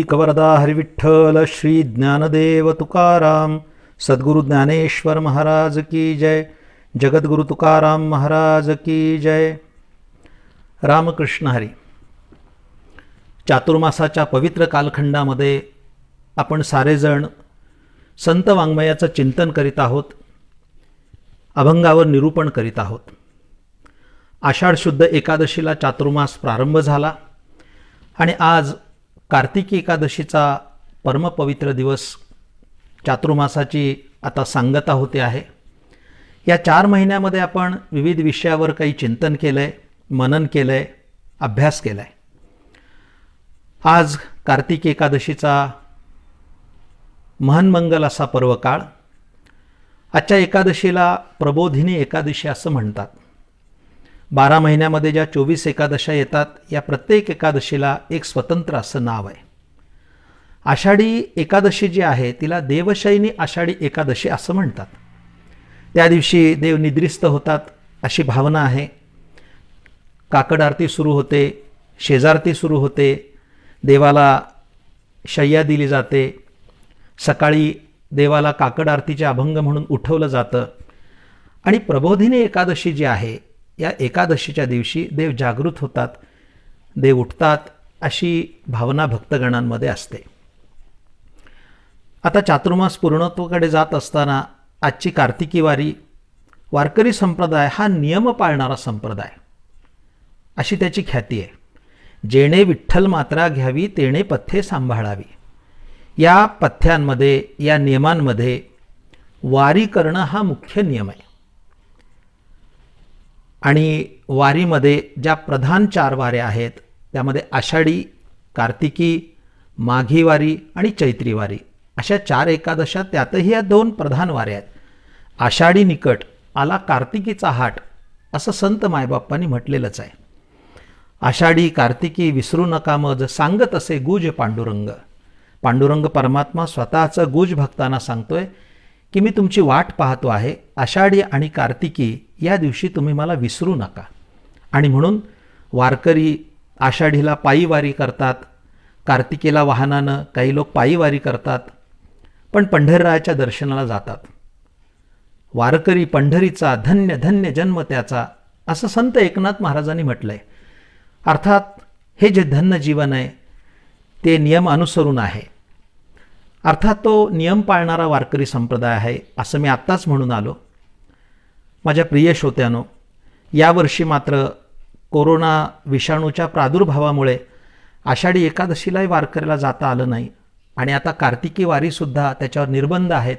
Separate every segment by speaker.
Speaker 1: कवरदा हरिविठ्ठल श्री ज्ञानदेव तुकाराम सद्गुरु ज्ञानेश्वर महाराज की जय। जगद्गुरु तुकाराम महाराज की जय। रामकृष्ण हरी। चातुर्मासाच्या पवित्र कालखंडामध्ये आपण सारेजण संत वाङ्मयाचं चिंतन करीत आहोत, अभंगावर निरूपण करीत आहोत। आषाढ शुद्ध एकादशीला चातुर्मास प्रारंभ झाला आणि आज कार्तिकी एकादशीचा परमपवित्र दिवस, चातुर्मासाची आता सांगता होते आहे। या 4 महिन्यामध्ये आपण विविध विषयावर काही चिंतन केलंय, मनन केलंय, अभ्यास केलाय। आज कार्तिकी एकादशीचा महन्मंगल असा पर्वकाळ। आजच्या एकादशीला प्रबोधिनी एकादशी असं म्हणतात। 12 महिन्यामध्ये ज्या 24 एकादशा येतात, या प्रत्येक एकादशीला एक स्वतंत्र असं नाव आहे। आषाढी एकादशी जी आहे तिला देवशयनी आषाढी एकादशी असं म्हणतात। त्या दिवशी देव निद्रिस्त होतात अशी भावना आहे। काकड आरती सुरू होते, शेजारती सुरू होते, देवाला शय्या दिली जाते। सकाळी देवाला काकड आरतीचे अभंग म्हणून उठवलं जातं आणि प्रबोधिनी एकादशी जी आहे, या एकादशीच्या दिवशी देव जागृत होतात, देव उठतात अशी भावना भक्तगणांमध्ये असते। आता चातुर्मास पूर्णत्वाकडे जात असताना आजची कार्तिकी वारी, वारकरी संप्रदाय हा नियम पाळणारा संप्रदाय अशी त्याची ख्याती आहे। जेणे विठ्ठल मात्रा घ्यावी तेणे पथ्ये सांभाळावी। या पथ्यांमध्ये, या नियमांमध्ये वारी करणं हा मुख्य नियम आहे। आणि वारीमध्ये ज्या प्रधान 4 वाऱ्या आहेत, त्यामध्ये आषाढी, कार्तिकी, माघी वारी आणि चैत्री वारी अशा 4 एकादशा, त्यातही या 2 प्रधान वाऱ्या आहेत। आषाढी निकट आला कार्तिकीचा हाट असं संत मायबाप्पांनी म्हटलेलंच आहे। आषाढी कार्तिकी विसरू नका मज, सांगत असे गुज पांडुरंग। पांडुरंग परमात्मा स्वतःचं गुज भक्तांना सांगतोय की मी तुमची वाट पाहतो आहे। आषाढी आणि कार्तिकी या दिवशी तुम्ही मला विसरू नका। आणि म्हणून वारकरी आषाढीला पायी वारी करतात, कार्तिकीला वाहनानं, काही लोक पायी वारी करतात, पण पंढररायाच्या दर्शनाला जातात। वारकरी पंढरीचा धन्य धन्य जन्म त्याचा असं संत एकनाथ महाराजांनी म्हटलंय। अर्थात हे जे धन्य जीवन आहे ते नियम अनुसरून आहे। अर्थात तो नियम पाळणारा वारकरी संप्रदाय आहे असं मी आत्ताच म्हणून आलो। माझ्या प्रिय श्रोत्यांनो, यावर्षी मात्र कोरोना विषाणूच्या प्रादुर्भावामुळे आषाढी एकादशीलाही वारकऱ्याला जाता आलं नाही आणि आता कार्तिकी वारीसुद्धा त्याच्यावर निर्बंध आहेत,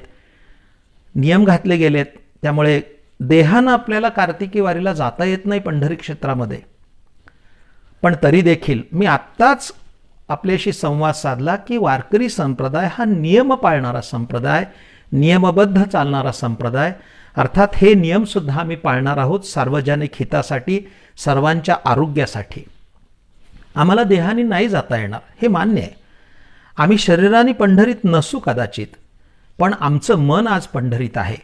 Speaker 1: नियम घातले गेलेत। त्यामुळे देहानं आपल्याला कार्तिकी वारीला जाता येत नाही पंढरी क्षेत्रामध्ये। पण तरी देखील मी आत्ताच आपल्याशी संवाद साधला की वारकरी संप्रदाय हा नियम पाळणारा संप्रदाय, नियमबद्ध चालणारा संप्रदाय। अर्थात हे नियमसुद्धा आम्ही पाळणार आहोत सार्वजनिक हितासाठी, सर्वांच्या आरोग्यासाठी। आम्हाला देहाने नाही जाता येणार हे मान्य आहे। आम्ही शरीराने पंढरीत नसू कदाचित, पण आमचं मन आज पंढरीत आहे।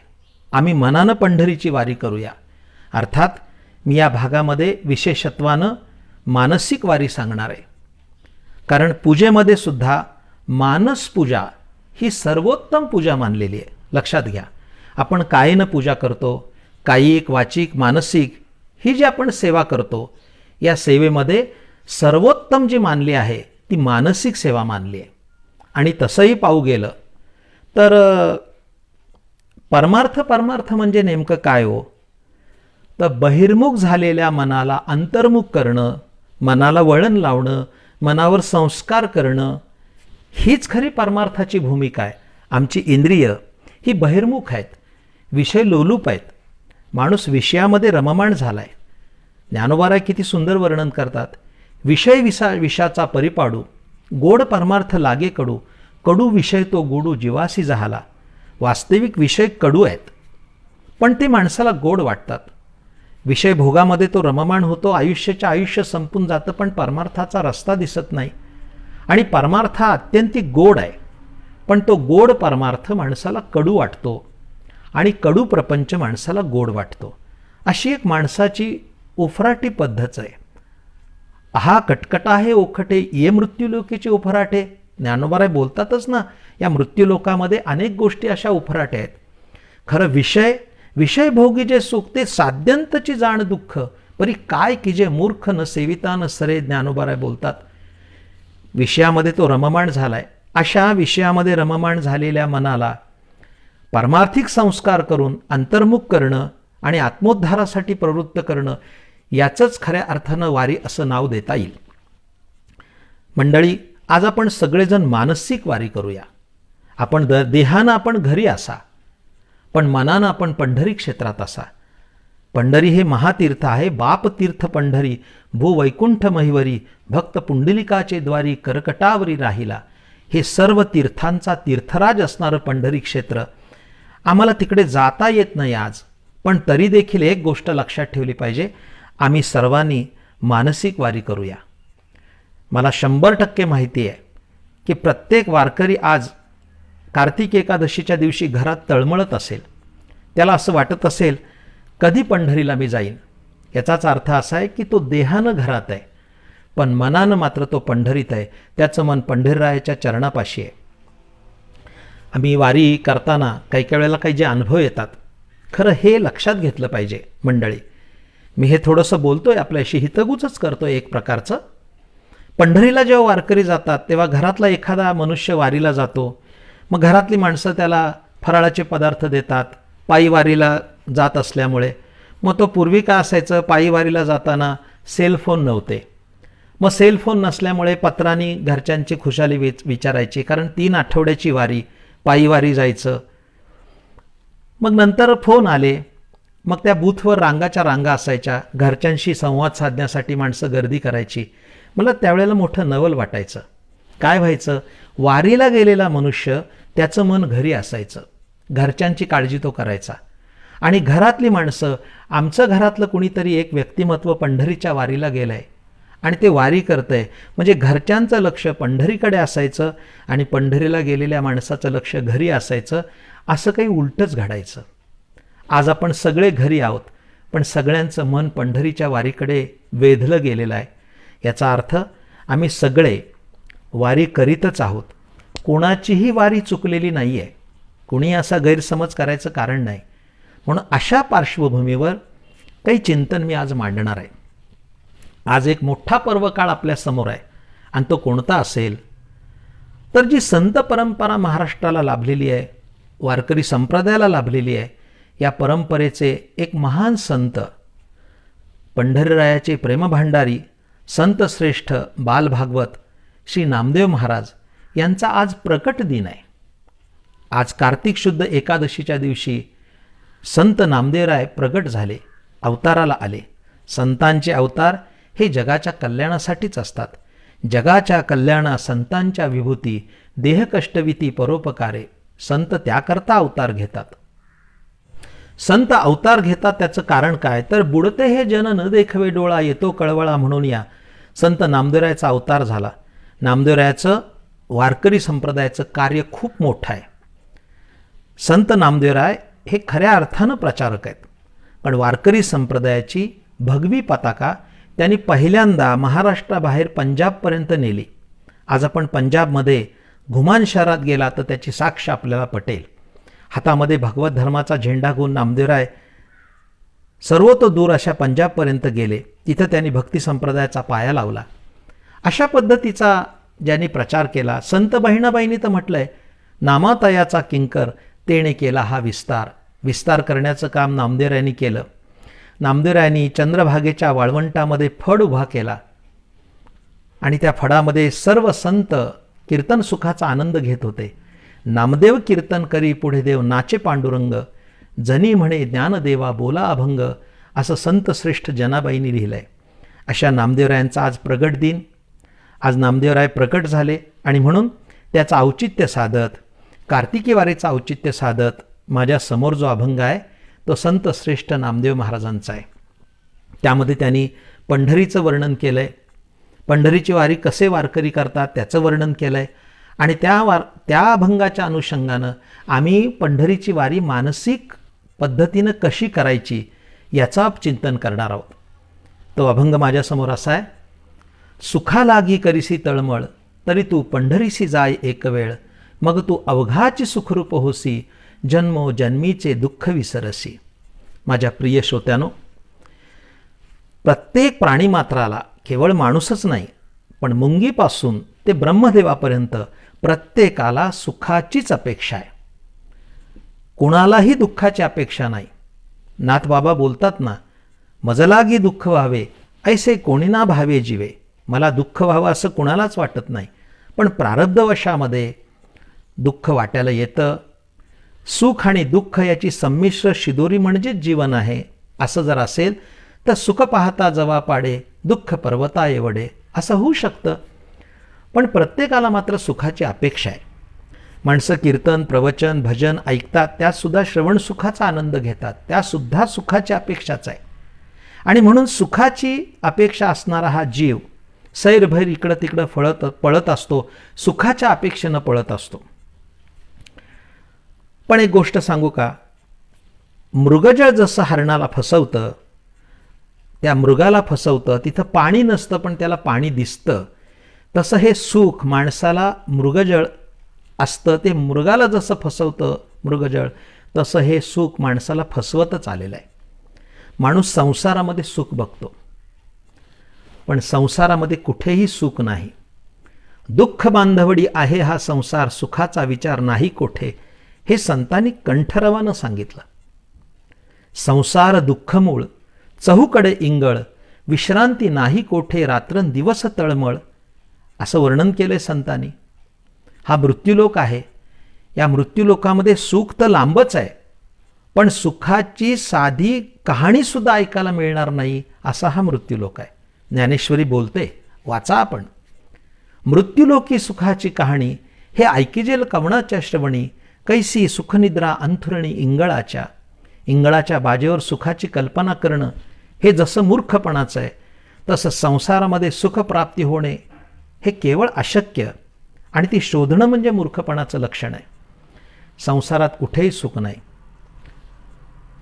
Speaker 1: आम्ही मनानं पंढरीची वारी करूया। अर्थात मी या भागामध्ये विशेषत्वानं मानसिक वारी सांगणार आहे, कारण पूजेमध्ये सुद्धा मानस पूजा ही सर्वोत्तम पूजा मानलेली आहे। लक्षात घ्या, आपण कायेनं पूजा करतो, कायिक, वाचिक, मानसिक ही जी आपण सेवा करतो, या सेवेमध्ये सर्वोत्तम जी मानली आहे ती मानसिक सेवा मानली आहे। आणि तसंही पाहू गेलं तर परमार्थ म्हणजे नेमकं काय हो? तर बहिर्मुख झालेल्या मनाला अंतर्मुख करणं, मनाला वळण लावणं, मनावर संस्कार करणं, हीच खरी परमार्थाची भूमिका आहे। आमची इंद्रिय ही बहिर्मुख आहेत, विषय लोलूप आहेत, माणूस विषयामध्ये रममाण झाला आहे। ज्ञानोबा किती सुंदर वर्णन करतात, विषय विषाचा परिपाडू, गोड परमार्थ लागे कडू, कडू विषय तो गोडू जीवासी जहाला। वास्तविक विषय कडू आहेत, पण ते माणसाला गोड वाटतात। विषय भोगामध्ये तो रममाण होतो, आयुष्य संपून जातं, पण परमार्थाचा रस्ता दिसत नाही। आणि परमार्थ हा अत्यंतिक गोड आहे, पण तो गोड परमार्थ माणसाला कडू वाटतो आणि कडू प्रपंच माणसाला गोड वाटतो। अशी एक माणसाची उफराटी पद्धत आहे। हा कटकटा आहे ओखटे ये मृत्यूलोकीचे उफराटे, ज्ञानोबाराय बोलतातच ना, या मृत्यूलोकामध्ये अनेक गोष्टी अशा उफराट्या आहेत. खरं विषय भोगी जे सुख ते साध्यंतची जाण दुःख, परी काय की जे मूर्ख न सेविता न सरे, ज्ञानोबाराय बोलतात. विषयामध्ये तो रममाण झालाय. अशा विषयामध्ये रममाण झालेल्या मनाला पारमार्थिक संस्कार करून अंतर्मुख करणं आणि आत्मोद्धारासाठी प्रवृत्त करणं, याचंच खऱ्या अर्थानं वारी असं नाव देता येईल. मंडळी, आज आपण सगळेजण मानसिक वारी करूया. आपण देहानं आपण घरी असा, पण मनानं आपण पंढरी क्षेत्रात असा. पंढरी हे महातीर्थ आहे. बाप तीर्थ पंढरी, भू वैकुंठ महिवरी, भक्त पुंडलिकाचे द्वारी, कर्कटावरी राहिला. हे सर्व तीर्थांचा तीर्थराज असणारं पंढरी क्षेत्र. आम्हाला तिकडे जाता येत नाही आज, पण तरी देखील एक गोष्ट लक्षात ठेवली पाहिजे, आम्ही सर्वांनी मानसिक वारी करूया. मला 100% माहिती आहे की प्रत्येक वारकरी आज कार्तिक एकादशीच्या दिवशी घरात तळमळत असेल. त्याला असं वाटत असेल, कधी पंढरीला मी जाईन. याचाच अर्थ असा आहे की तो देहानं घरात आहे, पण मनानं मात्र तो पंढरीत आहे. त्याचं मन पंढरीरायाच्या चरणापाशी आहे. आम्ही वारी करताना काही वेळेला काही जे अनुभव येतात, खरं हे लक्षात घेतलं पाहिजे मंडळी. मी हे थोडंसं बोलतोय आपल्याशी, हितगुजच करतोय एक प्रकारचं. पंढरीला जेव्हा वारकरी जातात तेव्हा घरातला एखादा मनुष्य वारीला जातो. मग घरातली माणसं त्याला फराळाचे पदार्थ देतात. पायी वारीला जात असल्यामुळे मग तो पूर्वी काय असायचं, पायी वारीला जाताना सेलफोन नव्हते. मग सेलफोन नसल्यामुळे पत्रांनी घरच्यांची खुशाली विचारायची, कारण 3 आठवड्याची वारी, पायी वारी जायचं. मग नंतर फोन आले. मग त्या बूथवर रांगाच्या रांगा असायच्या. घरच्यांशी संवाद साधण्यासाठी माणसं गर्दी करायची. मला त्यावेळेला मोठं नवल वाटायचं. काय व्हायचं, वारीला गेलेला मनुष्य त्याचं मन घरी असायचं. घरच्यांची काळजी तो करायचा. आणि घरातली माणसं, आमचं घरातलं कुणीतरी एक व्यक्तिमत्व पंढरीच्या वारीला गेलंय आणि ते वारी करतंय, म्हणजे घरच्यांचं लक्ष पंढरीकडे असायचं आणि पंढरीला गेलेल्या माणसाचं लक्ष घरी असायचं. असं काही उलटंच घडायचं. आज आपण सगळे घरी आहोत, पण सगळ्यांचं मन पंढरीच्या वारीकडे वेधलं गेलेलं आहे. याचा अर्थ आम्ही सगळे वारी करीतच आहोत. कोणाचीही वारी चुकलेली नाही आहे. कुणी असा गैरसमज करायचं कारण नाही. म्हणून अशा पार्श्वभूमीवर काही चिंतन मी आज मांडणार आहे. आज एक मोठा पर्वकाळ आपल्यासमोर आहे आणि तो कोणता असेल तर जी संत परंपरा महाराष्ट्राला लाभलेली आहे, वारकरी संप्रदायाला लाभलेली आहे, या परंपरेचे एक महान संत, पंढरीरायाचे प्रेमभांडारी, संत श्रेष्ठ बालभागवत श्री नामदेव महाराज यांचा आज प्रकट दिन आहे. आज कार्तिक शुद्ध एकादशीच्या दिवशी संत नामदेवराय प्रगट झाले, अवताराला आले. संतांचे अवतार हे जगाच्या कल्याणासाठीच असतात. जगाच्या कल्याणा संतांच्या विभूती, देहकष्टविती परोपकारे. संत त्याकरता अवतार घेतात. संत अवतार घेतात त्याचं कारण काय, तर बुडते हे जन न देखवे डोळा, येतो कळवळा म्हणून या संत नामदेवरायाचा अवतार झाला. नामदेवरायाचं वारकरी संप्रदायाचं कार्य खूप मोठं आहे. संत नामदेवराय हे खऱ्या अर्थानं प्रचारक आहेत, पण वारकरी संप्रदायाची भगवी पताका त्यांनी पहिल्यांदा महाराष्ट्राबाहेर पंजाबपर्यंत नेली. आज आपण पंजाबमध्ये घुमान शहरात गेला तर त्याची साक्ष आपल्याला पटेल. हातामध्ये भगवत धर्माचा झेंडा घेऊन नामदेवराय सर्वतो दूर अशा पंजाबपर्यंत गेले. तिथं त्यांनी भक्ती संप्रदायाचा पाया लावला. अशा पद्धतीचा ज्यांनी प्रचार केला, संत बहिणाबाईंनी तर म्हटलंय, नामातयाचा किंकर तेणे केला हा विस्तार. विस्तार करण्याचं काम नामदेवरायांनी केलं. नामदेवरायांनी चंद्रभागेच्या वाळवंटामध्ये फड उभा केला आणि त्या फडामध्ये सर्व संत कीर्तन सुखाचा आनंद घेत होते. नामदेव कीर्तन करी पुढे देव नाचे पांडुरंग, जनी म्हणे ज्ञानदेवा बोला अभंग, असं संत श्रेष्ठ जनाबाईंनी लिहिलंय. अशा नामदेवरायांचा आज प्रगट दिन. आज नामदेवराय प्रकट झाले आणि म्हणून त्याचं औचित्य साधत, कार्तिकी वारीचं औचित्य साधत माझ्या समोर जो अभंग आहे तो संत श्रेष्ठ नामदेव महाराजांचा आहे. त्यामध्ये त्यांनी पंढरीचं वर्णन केलं आहे, पंढरीची वारी कसे वारकरी करतात त्याचं वर्णन केलं आहे आणि त्या अभंगाच्या अनुषंगानं आम्ही पंढरीची वारी मानसिक पद्धतीनं कशी करायची याचा चिंतन करणार आहोत. तो अभंग माझ्यासमोर असा आहे. सुखा लागी करिसी तळमळ, तरी तू पंढरीसी जाय एक वेळ, मग तू अवघाची सुखरूप होसी, जन्मोजन्मीचे दुःख विसरसी. माझ्या प्रिय श्रोत्यानो, प्रत्येक प्राणीमात्राला, केवळ माणूसच नाही पण मुंगीपासून ते ब्रह्मदेवापर्यंत प्रत्येकाला सुखाचीच अपेक्षा आहे. कुणालाही दुःखाची अपेक्षा नाही. नाथबाबा बोलतात ना, मजलागी दुःख व्हावे ऐसे कोणी ना भावे जीवे. मला दुःख व्हावं असं कुणालाच वाटत नाही, पण प्रारब्धवशामध्ये दुःख वाट्याला येतं. सुख आणि दुःख याची संमिश्र शिदोरी म्हणजेच जीवन आहे. असं जर असेल तर सुख पाहता जवा पाडे, दुःख पर्वता एवढे, असं होऊ शकतं. पण प्रत्येकाला मात्र सुखाची अपेक्षा आहे. माणसं कीर्तन, प्रवचन, भजन ऐकतात, त्यातसुद्धा श्रवण सुखाचा आनंद घेतात, त्यासुद्धा सुखाची अपेक्षाच आहे. आणि म्हणून सुखाची अपेक्षा असणारा हा जीव सैरभैर इकडं तिकडं पळत असतो, सुखाच्या अपेक्षेनं पळत असतो. पण एक गोष्ट सांगू का, मृगजळ जसं हरणाला फसवतं, त्या मृगाला फसवतं, तिथं पाणी नसतं पण त्याला पाणी दिसतं, तसं हे सुख माणसाला मृगजळ असतं, ते मृगाला जसं फसवतं मृगजळ, तसं हे सुख माणसाला फसवतच आलेलं आहे. माणूस संसारामध्ये सुख बघतो, पण संसारामध्ये कुठेही सुख नाही. दुःख बांधवडी आहे हा संसार, सुखाचा विचार नाही कोठे, हे संतांनी कंठरवानं सांगितलं. संसार दुःखमूळ, चहूकडे इंगळ, विश्रांती नाही कोठे, रात्रंदिवस तळमळ, असं वर्णन केलंय संतांनी. हा मृत्यूलोक आहे. या मृत्यूलोकामध्ये सुख तर लांबच आहे, पण सुखाची साधी कहाणीसुद्धा ऐकायला मिळणार नाही, असा हा मृत्यूलोक आहे. ज्ञानेश्वरी बोलते, वाचा आपण. मृत्यूलोकी सुखाची कहाणी, हे ऐकिजेल कवणाच्या श्रवणी, कैसी सुखनिद्रा अंथुरणी इंगळाच्या. इंगळाच्या बाजेवर सुखाची कल्पना करणं हे जसं मूर्खपणाचं आहे, तसं संसारामध्ये सुखप्राप्ती होणे हे केवळ अशक्य, आणि ती शोधणं म्हणजे मूर्खपणाचं लक्षण आहे. संसारात कुठेही सुख नाही.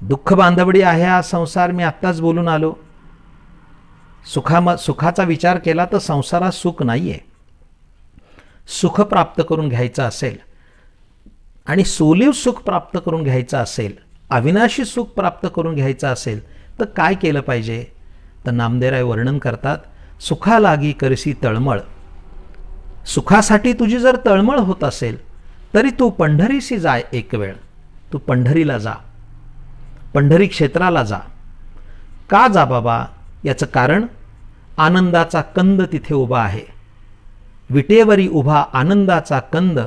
Speaker 1: दुःख बांधवडी आहे हा संसार, मी आत्ताच बोलून आलो. सुखाचा विचार केला तर संसारात सुख नाही आहे. सुख प्राप्त करून घ्यायचं असेल आणि सोलीव सुख प्राप्त करून घ्यायचं असेल, अविनाशी सुख प्राप्त करून घ्यायचं असेल तर काय केलं पाहिजे? तर नामदेवराय वर्णन करतात, सुखालागी करसी तळमळ. सुखासाठी तुझी जर तळमळ होत असेल तरी तू पंढरीसी जाय एक वेळ. तू पंढरीला जा, पंढरी क्षेत्राला जा. का जा बाबा? याचं कारण, आनंदाचा कंद तिथे उभा आहे. विटेवरी उभा आनंदाचा कंद,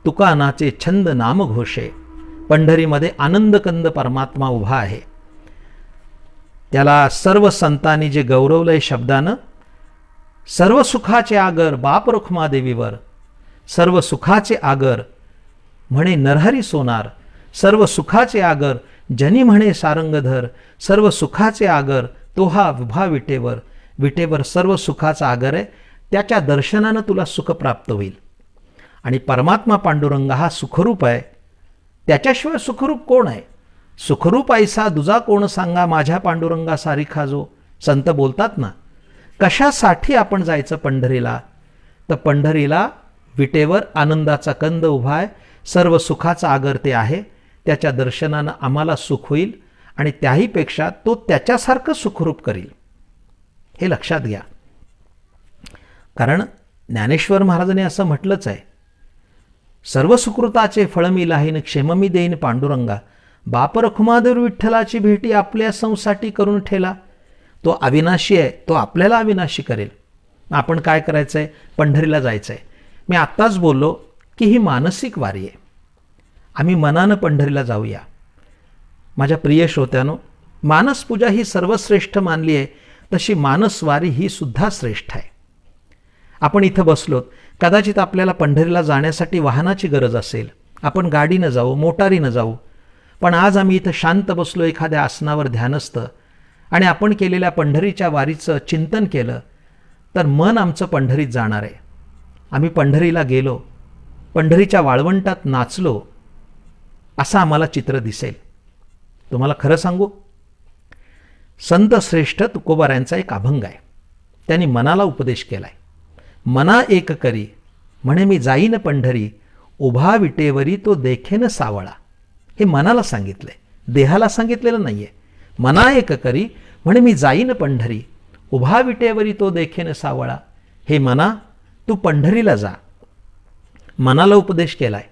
Speaker 1: तुका नाचे छंद नाम घोषे. पंढरीमध्ये आनंदकंद परमात्मा उभा आहे. त्याला सर्व संतांनी जे गौरवलंय शब्दानं, सर्व सुखाचे आगर बाप रुक्मादेवीवर. सर्व सुखाचे आगर म्हणे नरहरी सोनार. सर्व सुखाचे आगर जनी म्हणे सारंगधर. सर्व सुखाचे आगर तो हा उभा विटेवर. विटेवर सर्व सुखाचा आगर आहे. त्याच्या दर्शनानं तुला सुख प्राप्त होईल. आणि परमात्मा पांडुरंग हा सुखरूप आहे. त्याच्याशिवाय सुखरूप कोण आहे? सुखरूप ऐसा दुजा कोण सांगा, माझ्या पांडुरंगा सारिखा जो. संत बोलतात ना. कशासाठी आपण जायचं पंढरीला? तर पंढरीला विटेवर आनंदाचा कंद उभा आहे, सर्व सुखाचा आगर ते आहे. त्याच्या दर्शनानं आम्हाला सुख होईल आणि त्याहीपेक्षा तो त्याच्यासारखं सुखरूप करील, हे लक्षात घ्या. कारण ज्ञानेश्वर महाराजांनी असं म्हटलंच आहे, सर्व सुकृताचे फळ मी लाहीन, क्षेममी देईन पांडुरंगा. बाप रखुमादेव विठ्ठलाची भेटी आपल्या संसाठी करून ठेला. तो अविनाशी आहे, तो आपल्याला अविनाशी करेल. आपण काय करायचं आहे? पंढरीला जायचं आहे. मी आत्ताच बोललो की ही मानसिक वारी आहे. आम्ही मनानं पंढरीला जाऊया. माझ्या प्रिय श्रोत्यानो, मानसपूजा ही सर्वश्रेष्ठ मानली आहे, तशी मानसवारी ही सुद्धा श्रेष्ठ आहे. आपण इथं बसलोत, कदाचित आपल्याला पंढरीला जाण्यासाठी वाहनाची गरज असेल, आपण गाडीनं जाऊ, मोटारीनं जाऊ. पण आज आम्ही इथं शांत बसलो एखाद्या आसनावर ध्यानस्थ, आणि आपण केलेल्या पंढरीच्या वारीचं चिंतन केलं तर मन आमचं पंढरीत जाणार आहे. आम्ही पंढरीला गेलो, पंढरीच्या वाळवंटात नाचलो, असं आम्हाला चित्र दिसेल. तुम्हाला खरं सांगू, संत श्रेष्ठ तुकोबारायांचा एक अभंग आहे. त्यांनी मनाला उपदेश केलाय. मना एक करी म्हणे मी जाईन पंढरी, उभा विटेवरी तो देखेन सावळा. हे मनाला सांगितलंय, देहाला सांगितलेलं नाहीये. मना एक करी म्हणे मी जाईन पंढरी, उभा विटेवरी तो देखेन सावळा. हे मना, तू पंढरीला जा. मनाला उपदेश केलाय.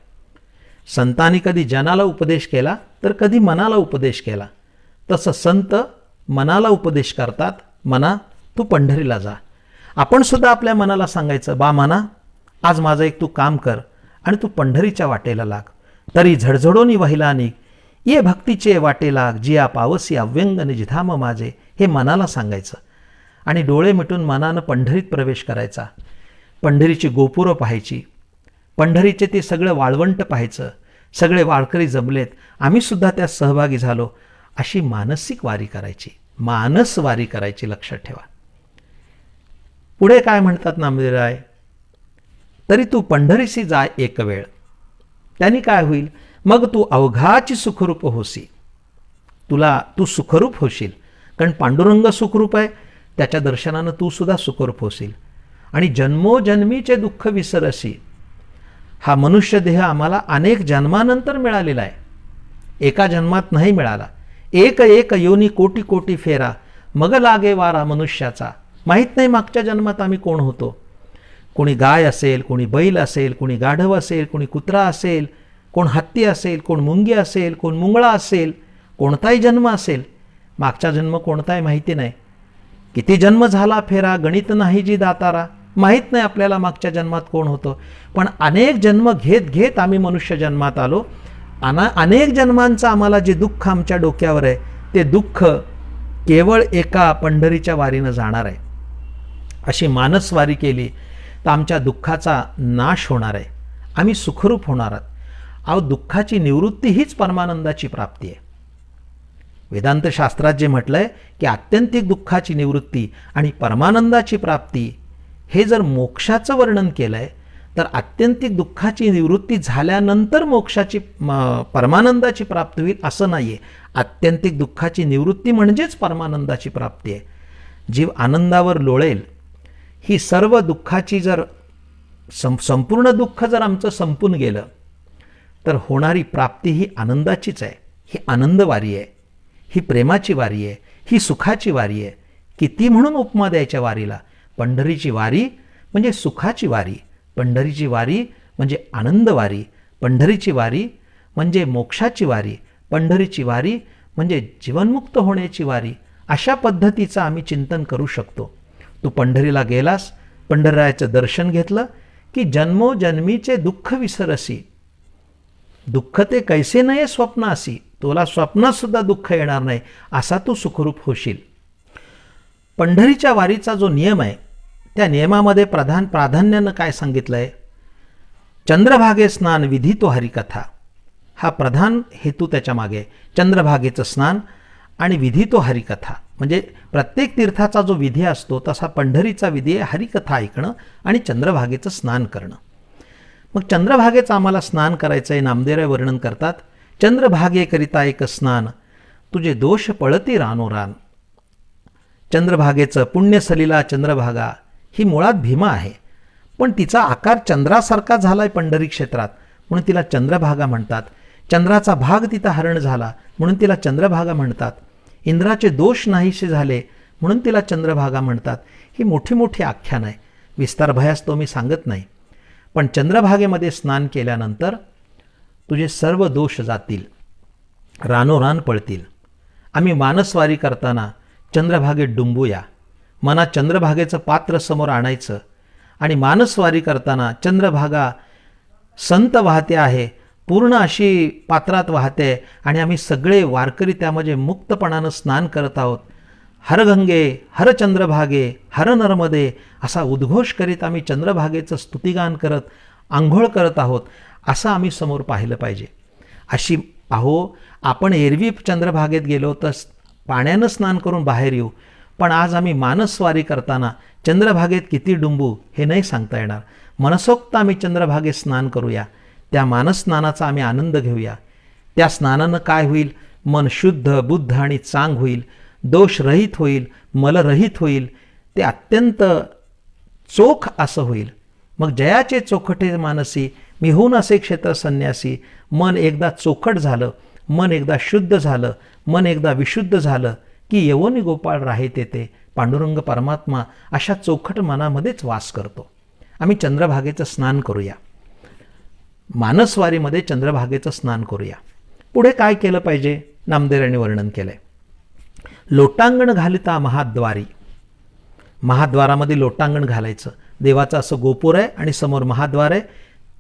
Speaker 1: संतांनी कधी जनाला उपदेश केला तर कधी मनाला उपदेश केला. तसं संत मनाला उपदेश करतात, मना तू पंढरीला जा. आपण सुद्धा आपल्या मनाला सांगायचं, बा मना, आज माझं एक तू काम कर आणि तू पंढरीच्या वाटेला लाग. तरी झडझडोनी वहिला निघ, ये भक्तीचे वाटे लाग, जिया पावसी अव्यंग निजधाम माझे. हे मनाला सांगायचं आणि डोळे मिटून मनानं पंढरीत प्रवेश करायचा. पंढरीची गोपुरं पाहायची, पंढरीचे ते सगळं वाळवंट पाहायचं. सगळे वारकरी जमलेत, आम्ही सुद्धा त्यात सहभागी झालो, अशी मानसिक वारी करायची, मानस वारी करायची. लक्षात ठेवा. पुढे काय म्हणतात नामदेवराय, तरी तू पंढरीसी जाय एक वेळ. त्यांनी काय होईल, मग तू अवघाची सुखरूप होसी. तू सुखरूप होशील, कारण पांडुरंग सुखरूप आहे, त्याच्या दर्शनानं तू सुद्धा सुखरूप होशील. आणि जन्मोजन्मीचे दुःख विसरसी. हा मनुष्य देह आम्हाला अनेक जन्मानंतर मिळालेला आहे, एका जन्मात नाही मिळाला. एक एक योनी कोटी कोटी फेरा, मग लागे वारा मनुष्याचा. माहीत नाही मागच्या जन्मात आम्ही कोण होतो. कोणी गाय असेल, कोणी बैल असेल, कोणी गाढव असेल, कोणी कुत्रा असेल, कोण हत्ती असेल, कोण मुंगी असेल, कोण मुंगळा असेल, कोणताही जन्म असेल. मागचा जन्म कोणताही माहिती नाही. किती जन्म झाला फेरा, गणित नाही जी दातारा. माहीत नाही आपल्याला मागच्या जन्मात कोण होतं. पण अनेक जन्म घेत घेत आम्ही मनुष्य जन्मात आलो. अनेक जन्मांचं आम्हाला जे दुःख आमच्या डोक्यावर आहे, ते दुःख केवळ एका पंढरीच्या वारीनं जाणार आहे. अशी मानसवारी केली तर आमच्या दुःखाचा नाश होणार आहे, आम्ही सुखरूप होणार आहोत. अहो, दुःखाची निवृत्ती हीच परमानंदाची प्राप्ती आहे. वेदांत शास्त्रात जे म्हटलंय की आत्यंतिक दुःखाची निवृत्ती आणि परमानंदाची प्राप्ती, हे जर मोक्षाचं वर्णन केलंय तर आत्यंतिक दुःखाची निवृत्ती झाल्यानंतर मोक्षाची परमानंदाची प्राप्ती होईल असं नाहीये. आत्यंतिक दुःखाची निवृत्ती म्हणजेच परमानंदाची प्राप्ती आहे. जीव आनंदावर लोळेल. ही सर्व दुःखाची जर संपूर्ण दुःख जर आमचं संपून गेलं तर होणारी प्राप्ती ही आनंदाचीच आहे. ही आनंदवारी आहे, ही प्रेमाची वारी आहे, ही सुखाची वारी आहे. किती म्हणून उपमा द्यायच्या वारीला. पंढरीची वारी म्हणजे सुखाची वारी, पंढरीची वारी म्हणजे आनंदवारी, पंढरीची वारी म्हणजे मोक्षाची वारी, पंढरीची वारी म्हणजे जीवनमुक्त होण्याची वारी. अशा पद्धतीचं आम्ही चिंतन करू शकतो. तू पंढरीला गेलास, पंढररायाचं दर्शन घेतलं की जन्मोजन्मीचे दुःख विसरसी. दुःख ते कैसे नये स्वप्नासी. तुला स्वप्नात सुद्धा दुःख येणार नाही, असा तू सुखरूप होशील. पंढरीच्या वारीचा जो नियम आहे त्या नियमामध्ये प्राधान्यानं काय सांगितलंय, चंद्रभागे स्नान विधी तो हरिकथा. हा प्रधान हेतू त्याच्या मागे. चंद्रभागेचं स्नान आणि विधी तो हरिकथा. म्हणजे प्रत्येक तीर्थाचा जो विधी असतो तसा पंढरीचा विधी आहे हरिकथा ऐकणं आणि चंद्रभागेचं स्नान करणं. मग चंद्रभागेचं आम्हाला स्नान करायचं आहे. नामदेवराय वर्णन करतात, चंद्रभागेकरिता एक स्नान, तुझे दोष पळती रानोरान. चंद्रभागेचं पुण्य सलिला चंद्रभागा ही मुळात भीमा आहे, पण तिचा आकार चंद्रासारखा झालाय पंढरी क्षेत्रात म्हणून तिला चंद्रभागा म्हणतात. चंद्राचा भाग तिथं हरण झाला म्हणून तिला चंद्रभागा म्हणतात. इंद्राचे दोष नाहीसे झाले म्हणून तिला चंद्रभागा म्हणतात. ही मोठी मोठी आख्यान आहे, विस्तार भयास तो मी सांगत नाही. पण चंद्रभागेमध्ये स्नान केल्यानंतर तुझे सर्व दोष जातील, रानोरान पळतील. आम्ही मानसवारी करताना चंद्रभागेत डुंबूया. मनात चंद्रभागेचं पात्र समोर आणायचं आणि मानसवारी करताना चंद्रभागा संत वाहते आहे, पूर्ण अशी पात्रात वाहते आणि आम्ही सगळे वारकरी त्यामध्ये मुक्तपणानं स्नान करत आहोत. हर गंगे, हर चंद्रभागे, हर नर्मदे असा उद्घोष करीत आम्ही चंद्रभागेचं स्तुतिगान करत आंघोळ करत आहोत, असं आम्ही समोर पाहिलं पाहिजे. अशी आपण एरवी चंद्रभागेत गेलो तर पाण्यानं स्नान करून बाहेर येऊ, पण आज आम्ही मानसवारी करताना चंद्रभागेत किती डुंबू हे नाही सांगता येणार. मनसोक्त आम्ही चंद्रभागेत स्नान करूया, त्या मानसस्नानाचा आम्ही आनंद घेऊया. त्या स्नानानं काय होईल, मन शुद्ध, बुद्ध आणि चांग होईल, दोषरहित होईल, मलरहित होईल, ते अत्यंत चोख असं होईल. मग जयाचे चोखटे मानसी, मी होऊन असे क्षेत्र संन्यासी. मन एकदा चोखट झालं, मन एकदा शुद्ध झालं, मन एकदा विशुद्ध झालं की यवनी गोपाळ राहे तेथे. पांडुरंग परमात्मा अशा चोखट मनामध्येच वास करतो. आम्ही चंद्रभागेचं स्नान करूया, मानसवारीमध्ये चंद्रभागेचं स्नान करूया. पुढे काय केलं पाहिजे नामदेवांनी वर्णन केलंय. लोटांगण घालिता महाद्वारी, महाद्वारामध्ये लोटांगण घालायचं. देवाचं असं गोपूर आहे आणि समोर महाद्वार आहे,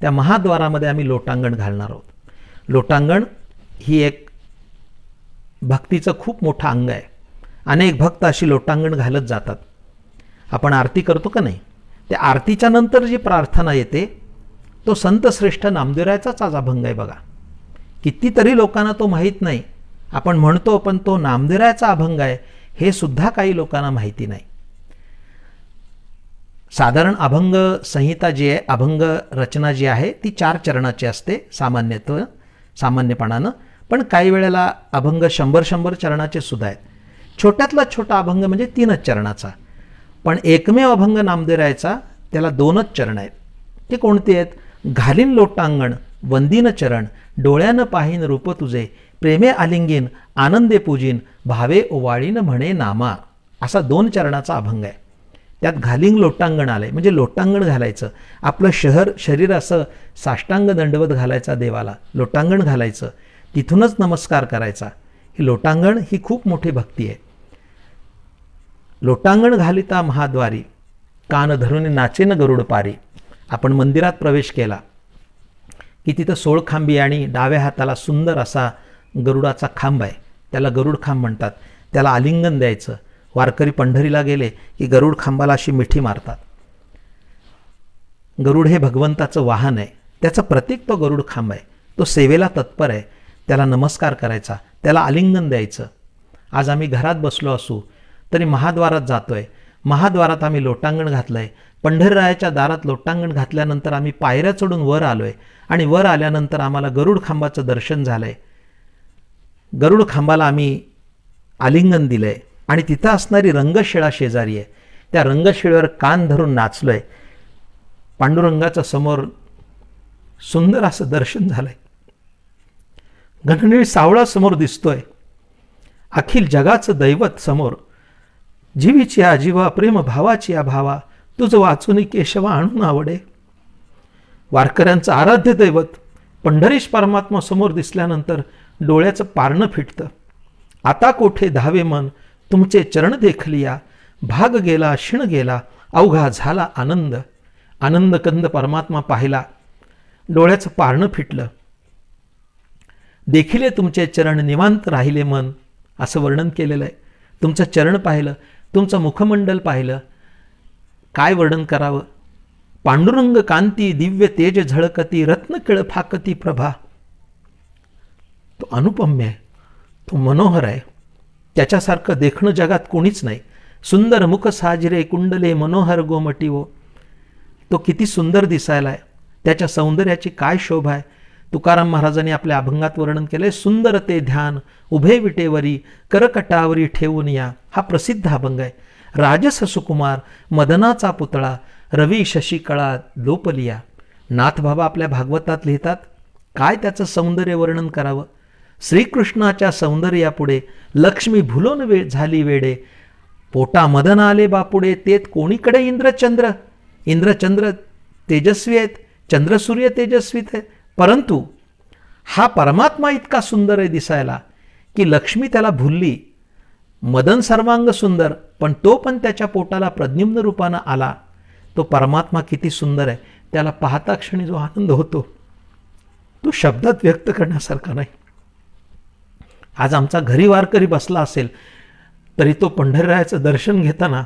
Speaker 1: त्या महाद्वारामध्ये आम्ही लोटांगण घालणार आहोत. लोटांगण ही एक भक्तीचं खूप मोठं अंग आहे. अनेक भक्त अशी लोटांगण घालत जातात. आपण आरती करतो का नाही, त्या आरतीच्या नंतर जी प्रार्थना येते तो संतश्रेष्ठ नामदेवरायाचाच आज अभंग आहे बघा. कितीतरी लोकांना तो माहीत नाही. आपण म्हणतो पण तो नामदेवरायाचा अभंग आहे हे सुद्धा काही लोकांना माहिती नाही. साधारण अभंग संहिता जी आहे, अभंग रचना जी आहे ती 4 चरणाची असते सामान्यपणानं. पण काही वेळेला अभंग 100 चरणाचे सुद्धा आहेत. छोट्यातला छोटा अभंग म्हणजे 3च चरणाचा. पण एकमेव अभंग नामदेवरायाचा त्याला 2च चरण आहेत. ते कोणते आहेत? घालीन लोटांगण वंदीन चरण, डोळ्यानं पाहीन रूप तुझे, प्रेमे आलिंगीन आनंदे पूजिन, भावे ओवाळीन म्हणे नामा. असा 2 चरणाचा अभंग आहे. त्यात घालिंग लोटांगण आलंय म्हणजे लोटांगण घालायचं. आपलं शरीर असं साष्टांग दंडवत घालायचा देवाला, लोटांगण घालायचं, तिथूनच नमस्कार करायचा. ही लोटांगण ही खूप मोठी भक्ती आहे. लोटांगण घालिता महाद्वारी, कान धरून नाचेन गरुड पारी. आपण मंदिरात प्रवेश केला की तिथं 16 खांबी आणि डाव्या हाताला सुंदर असा गरुडाचा खांब आहे, त्याला गरुड खांब म्हणतात. त्याला आलिंगन द्यायचं. वारकरी पंढरीला गेले की गरुड खांबाला अशी मिठी मारतात. गरुड हे भगवंताचं वाहन आहे, त्याचं प्रतीक तो गरुड खांब आहे. तो सेवेला तत्पर आहे. त्याला नमस्कार करायचा, त्याला आलिंगन द्यायचं. आज आम्ही घरात बसलो असू तरी महाद्वारात जातोय, महाद्वारात आम्ही लोटांगण घातलंय. पंढरीरायाच्या दारात लोटांगण घातल्यानंतर आम्ही पायऱ्या चढून वर आलोय आणि वर आल्यानंतर आम्हाला गरुड खांबाचं दर्शन झालंय. गरुड खांबाला आम्ही आलिंगन दिलंय आणि तिथं असणारी रंगशिळा शेजारी आहे, त्या रंगशिळेवर कान धरून नाचलोय. पांडुरंगाच्या समोर सुंदर असं दर्शन झालंय. घननीळ सावळा समोर दिसतोय. अखिल जगाचं दैवत समोर, जीवीची आजीवा प्रेम भावाची भावा, तुझं वाचून केशवा आणून आवडे. वारकऱ्यांचं आराध्य दैवत पंढरीश परमात्मा समोर दिसल्यानंतर डोळ्याचं पारणं फिटतं. आता कोठे धावे मन तुमचे चरण देखलिया, भाग गेला क्षण गेला अवघा झाला आनंद. आनंद कंद परमात्मा पाहिला, डोळ्याचं पारणं फिटलं. देखिले तुमचे चरण निवांत राहिले मन, असं वर्णन केलेलं आहे. तुमचं चरण पाहिलं, तुमचं मुखमंडल पाहिलं, काय वर्णन करावं. पांडुरंग कांती दिव्य तेज झळकती, रत्नकिळ फाकती प्रभा. तो अनुपम्य आहे, तो मनोहर आहे. त्याच्यासारखं देखणं जगात कोणीच नाही. सुंदर मुख साजरे कुंडले मनोहर गोमटीवो. तो किती सुंदर दिसायला आहे, त्याच्या सौंदर्याची काय शोभा आहे. तुकाराम महाराजांनी आपल्या अभंगात वर्णन केले, सुंदर ते ध्यान उभे विटेवरी करकटावरी ठेवून या. हा प्रसिद्ध अभंग आहे. राजस सुकुमार मदनाचा पुतळा, रवी शशिकळा लोपलिया. नाथबाबा आपल्या भागवतात लिहितात, काय त्याचं सौंदर्य वर्णन करावं. श्रीकृष्णाच्या सौंदर्यापुढे लक्ष्मी भुलोन झाली वेडे. पोटा मदन आले बापुडे, तेत कोणीकडे इंद्रचंद्र. इंद्रचंद्र तेजस्वी आहेत, चंद्रसूर्य तेजस्वीत आहेत, परंतु हा परमात्मा इतका सुंदर आहे दिसायला की लक्ष्मी त्याला भुलली. मदन सर्वांग सुंदर, पण तो पण त्याच्या पोटाला प्रद्युम्न रूपानं आला. तो परमात्मा किती सुंदर आहे, त्याला पाहता क्षणी जो आनंद होतो तो शब्दात व्यक्त करण्यासारखा नाही. आज आमचा घरी वारकरी बसला असेल तरी तो पंढरीरायाचं दर्शन घेताना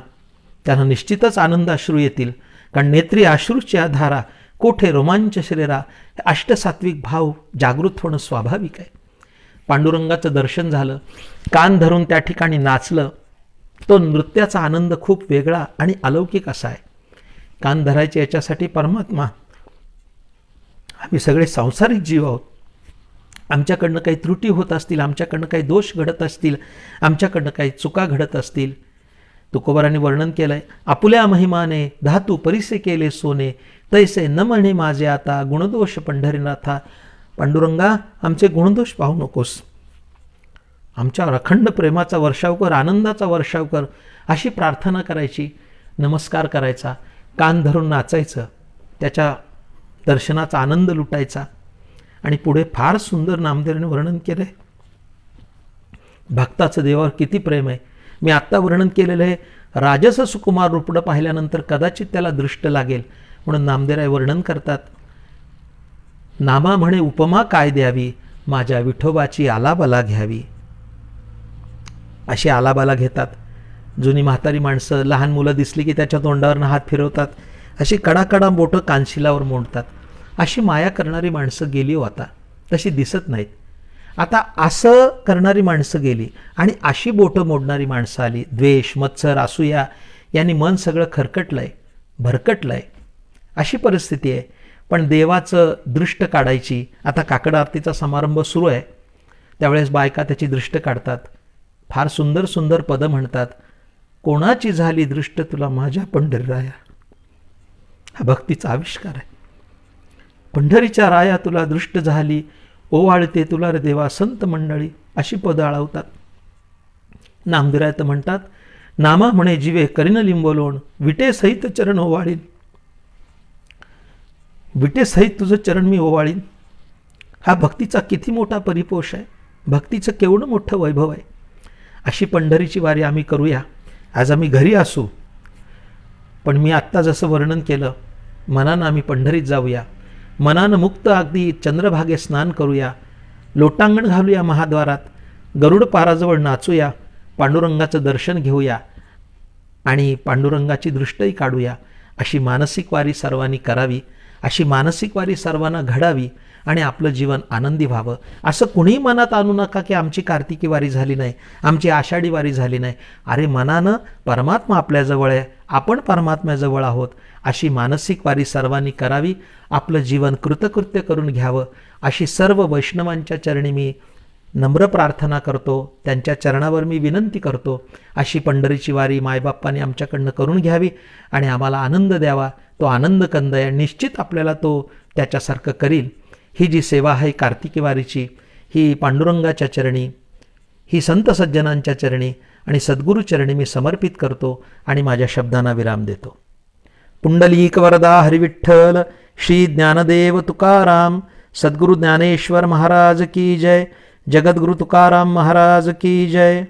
Speaker 1: त्यांना निश्चितच आनंद अश्रू येतील. कारण नेत्री अश्रूच्या धारा कोठे रोमांच शरीरा, अष्टसात्विक भाव जागृत होणं स्वाभाविक आहे. पांडुरंगाचं दर्शन झालं, कान धरून त्या ठिकाणी नाचलं. तो नृत्याचा आनंद खूप वेगळा आणि अलौकिक असा आहे. कान धरायचे याच्यासाठी परमात्मा, आम्ही सगळे सांसारिक जीव आहोत. आमच्याकडनं काही त्रुटी होत असतील, आमच्याकडनं काही दोष घडत असतील, आमच्याकडनं काही चुका घडत असतील, तुकोबारांनी वर्णन केलंय, आपुल्या महिमाने धातू परिसे केले सोने, तैसे न म्हणे माझे आता गुणदोष पंढरीनाथा. पांडुरंगा, आमचे गुणदोष पाहू नकोस, आमच्यावर अखंड प्रेमाचा वर्षाव कर, आनंदाचा वर्षाव कर, अशी प्रार्थना करायची, नमस्कार करायचा, कान धरून नाचायचं, त्याच्या दर्शनाचा आनंद लुटायचा. आणि पुढे फार सुंदर नामदेवाने वर्णन केलंय, भक्ताचं देवावर किती प्रेम आहे. मी आत्ता वर्णन केलेलं आहे, राजस सुकुमार रूपडं पाहिल्यानंतर कदाचित त्याला दृष्ट लागेल, म्हणून नामदेवराय वर्णन करतात, नामा म्हणे उपमा काय द्यावी, माझ्या विठोबाची आलाबाला घ्यावी. अशी आलाबाला घेतात. जुनी म्हातारी माणसं, लहान मुलं दिसली की त्याच्या तोंडावरनं हात फिरवतात, अशी कडाकडा बोटं कानशिलावर मोडतात. अशी माया करणारी माणसं गेली हो आता, तशी दिसत नाहीत. आता असं करणारी माणसं गेली आणि अशी बोटं मोडणारी माणसं आली. द्वेष, मत्सर, असूया यांनी मन सगळं खरकटलंय, भरकटलंय, अशी परिस्थिती आहे. पण देवाचं दृष्ट काढायची, आता काकड आरतीचा समारंभ सुरू आहे, त्यावेळेस बायका त्याची दृष्ट काढतात, फार सुंदर सुंदर पदं म्हणतात. कोणाची झाली दृष्ट तुला माझ्या पंढरीराया, हा भक्तीचा आविष्कार आहे. पंढरीच्या राया तुला दृष्ट झाली, ओवाळते तुला रे देवा संत मंडळी, अशी पदं आळवतात. नामदेवराय तर म्हणतात, नामा म्हणे जीवे करीन लिंबोलोण, विटे सहित चरण ओवाळीन, विटे सहित तुझं चरण मी ओवाळीन. हा भक्तीचा किती मोठा परिपोष आहे, भक्तीचं केवढं मोठं वैभव आहे. अशी पंढरीची वारी आम्ही करूया. आज आम्ही घरी असू, पण मी आत्ता जसं वर्णन केलं, मनानं आम्ही पंढरीत जाऊया, मनानं मुक्त अगदी चंद्रभागे स्नान करूया, लोटांगण घालूया महाद्वारात, गरुड पाराजवळ नाचूया, पांडुरंगाचं दर्शन घेऊया आणि पांडुरंगाची दृष्टही काढूया. अशी मानसिक वारी सर्वांनी करावी, अशी मानसिक वारी सर्वांना घडावी आणि आपलं जीवन आनंदी व्हावं. असं कुणीही मनात आणू नका की आमची कार्तिकी वारी झाली नाही, आमची आषाढी वारी झाली नाही. अरे मनानं परमात्मा आपल्याजवळ आहे, आपण परमात्म्याजवळ आहोत, अशी मानसिक वारी सर्वांनी करावी, आपलं जीवन कृतकृत्य करून घ्यावं, अशी सर्व वैष्णवांच्या चरणी मी नम्र प्रार्थना करतो, त्यांच्या चरणावर मी विनंती करतो. अशी पंढरीची वारी मायबाप्पाने आमच्याकडनं करून घ्यावी आणि आम्हाला आनंद द्यावा. तो आनंद कंद आहे, निश्चित आपल्याला तो त्याच्यासारखं करील. ही जी सेवा आहे कार्तिकी वारीची, ही पांडुरंगाच्या चरणी, ही संत सज्जनांच्या चरणी आणि सद्गुरू चरणी मी समर्पित करतो आणि माझ्या शब्दांना विराम देतो. पुंडलीक वरदा हरिविठ्ठल, श्री ज्ञानदेव तुकाराम, सद्गुरु ज्ञानेश्वर महाराज की जय, जगद्गुरु तुकाराम महाराज की जय.